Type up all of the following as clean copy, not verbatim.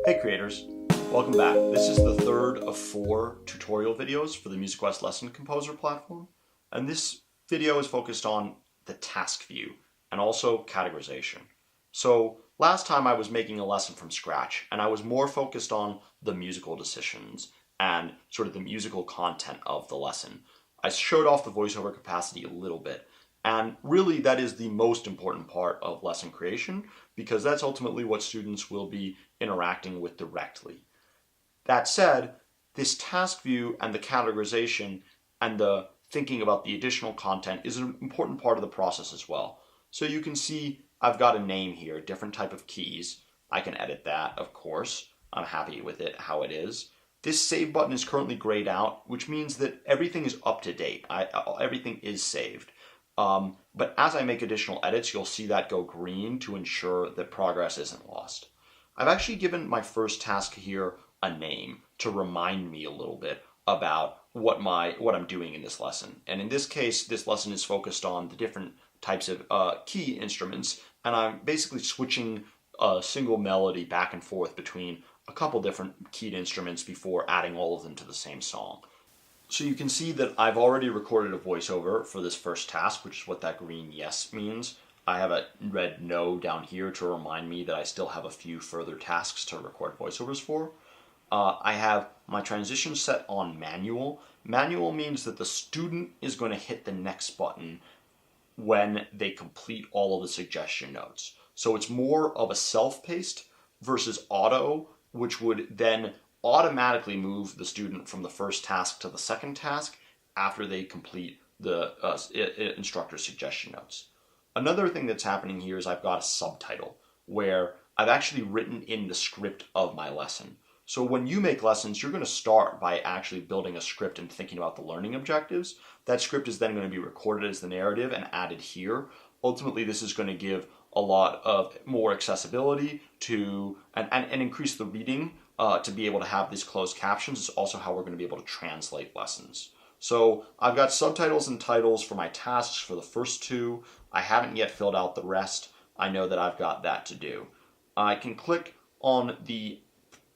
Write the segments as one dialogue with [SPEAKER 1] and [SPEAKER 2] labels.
[SPEAKER 1] Hey creators, welcome back. This is the third of 4 tutorial videos for the MusiQuest Lesson Composer platform, and this video is focused on the task view and also categorization. So last time I was making a lesson from scratch and I was more focused on the musical decisions and sort of the musical content of the lesson. I showed off the voiceover capacity a little bit, and really that is the most important part of lesson creation because that's ultimately what students will be interacting with directly. That said, this task view and the categorization and the thinking about the additional content is an important part of the process as well. So you can see I've got a name here, different type of keys. I can edit that, of course. I'm happy with it how it is. This save button is currently grayed out, which means that everything is up to date. Everything is saved. But as I make additional edits, you'll see that go green to ensure that progress isn't lost. I've actually given my first task here a name to remind me a little bit about what I'm doing in this lesson. And in this case, this lesson is focused on the different types of key instruments, and I'm basically switching a single melody back and forth between a couple different keyed instruments before adding all of them to the same song. So you can see that I've already recorded a voiceover for this first task, which is what that green yes means. I have a red no down here to remind me that I still have a few further tasks to record voiceovers for. I have my transition set on manual. Manual means that the student is going to hit the next button when they complete all of the suggestion notes. So it's more of a self-paced versus auto, which would then automatically move the student from the first task to the second task after they complete the instructor's suggestion notes. Another thing that's happening here is I've got a subtitle where I've actually written in the script of my lesson. So when you make lessons, you're going to start by actually building a script and thinking about the learning objectives. That script is then going to be recorded as the narrative and added here. Ultimately, this is going to give a lot of more accessibility to and increase the reading to be able to have these closed captions. It's also how we're going to be able to translate lessons. So I've got subtitles and titles for my tasks for the first 2. I haven't yet filled out the rest. I know that I've got that to do. I can click on the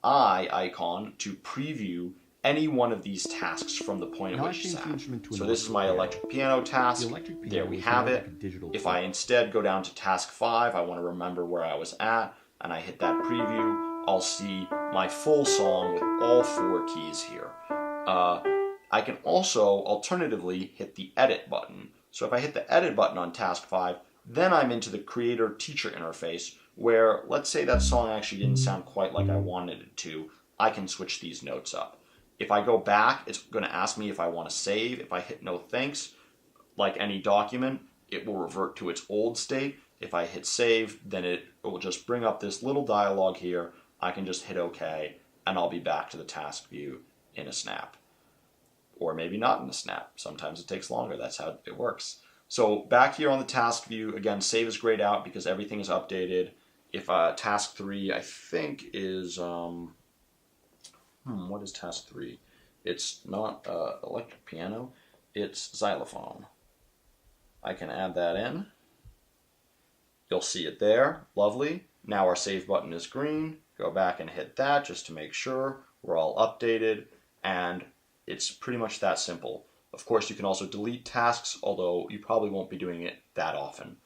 [SPEAKER 1] eye icon to preview any one of these tasks from the point at which it's at. So this is my electric piano task. There we have it. If I instead go down to task 5, I want to remember where I was at, and I hit that preview, I'll see my full song with all 4 keys here. I can also alternatively hit the edit button. So if I hit the edit button on task 5, then I'm into the creator-teacher interface where, let's say that song actually didn't sound quite like I wanted it to, I can switch these notes up. If I go back, it's going to ask me if I want to save. If I hit no thanks, like any document, it will revert to its old state. If I hit save, then it will just bring up this little dialogue here. I can just hit OK, and I'll be back to the task view in a snap. Or maybe not in a snap. Sometimes it takes longer. That's how it works. So back here on the task view, again, save is grayed out because everything is updated. If task 3, I think, is, what is task 3? It's not electric piano, it's xylophone. I can add that in. You'll see it there, lovely. Now our save button is green. Go back and hit that just to make sure we're all updated, and it's pretty much that simple. Of course, you can also delete tasks, although you probably won't be doing it that often.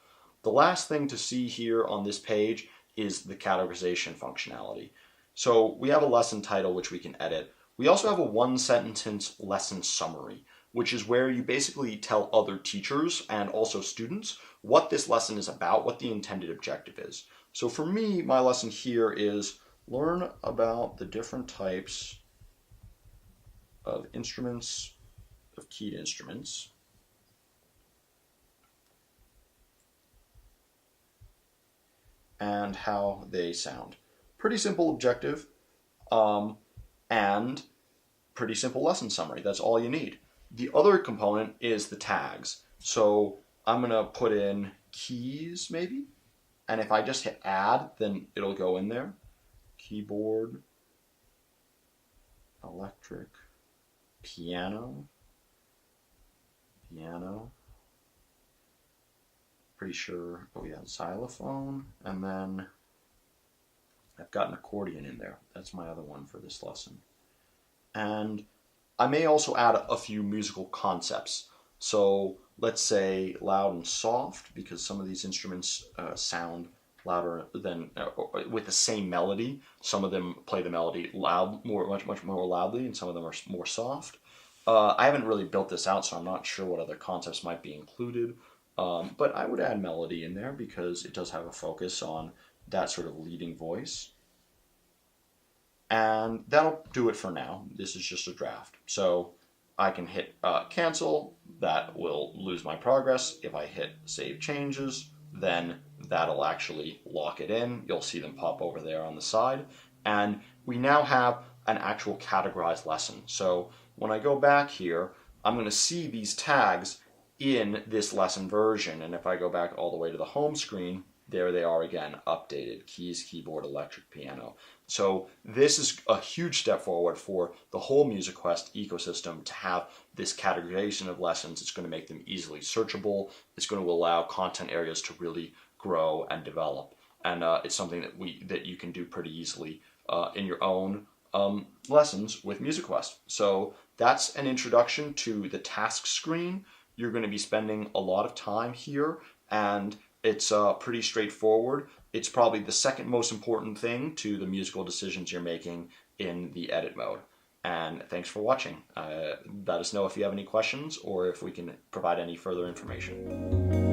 [SPEAKER 1] The last thing to see here on this page is the categorization functionality. So we have a lesson title which we can edit. We also have a 1-sentence lesson summary, which is where you basically tell other teachers and also students what this lesson is about, what the intended objective is. So for me, my lesson here is learn about the different types of instruments, of keyed instruments, and how they sound. Pretty simple objective, and pretty simple lesson summary. That's all you need. The other component is the tags. So I'm going to put in keys, maybe, and if I just hit add, then it'll go in there. Keyboard, electric, piano, pretty sure, oh yeah, xylophone, and then I've got an accordion in there. That's my other one for this lesson. And I may also add a few musical concepts. So let's say loud and soft, because some of these instruments sound louder than with the same melody. Some of them play the melody much more loudly, and some of them are more soft. I haven't really built this out, so I'm not sure what other concepts might be included. But I would add melody in there because it does have a focus on that sort of leading voice. And that'll do it for now. This is just a draft. So I can hit cancel. That will lose my progress. If I hit save changes, then that'll actually lock it in. You'll see them pop over there on the side. And we now have an actual categorized lesson. So when I go back here, I'm going to see these tags in this lesson version. And if I go back all the way to the home screen, there they are again, updated, keys, keyboard, electric, piano. So this is a huge step forward for the whole MusiQuest ecosystem to have this categorization of lessons. It's going to make them easily searchable. It's going to allow content areas to really grow and develop. And it's something that you can do pretty easily in your own lessons with MusiQuest. So that's an introduction to the task screen. You're going to be spending a lot of time here, and it's pretty straightforward. It's probably the second most important thing to the musical decisions you're making in the edit mode. And thanks for watching. Let us know if you have any questions or if we can provide any further information.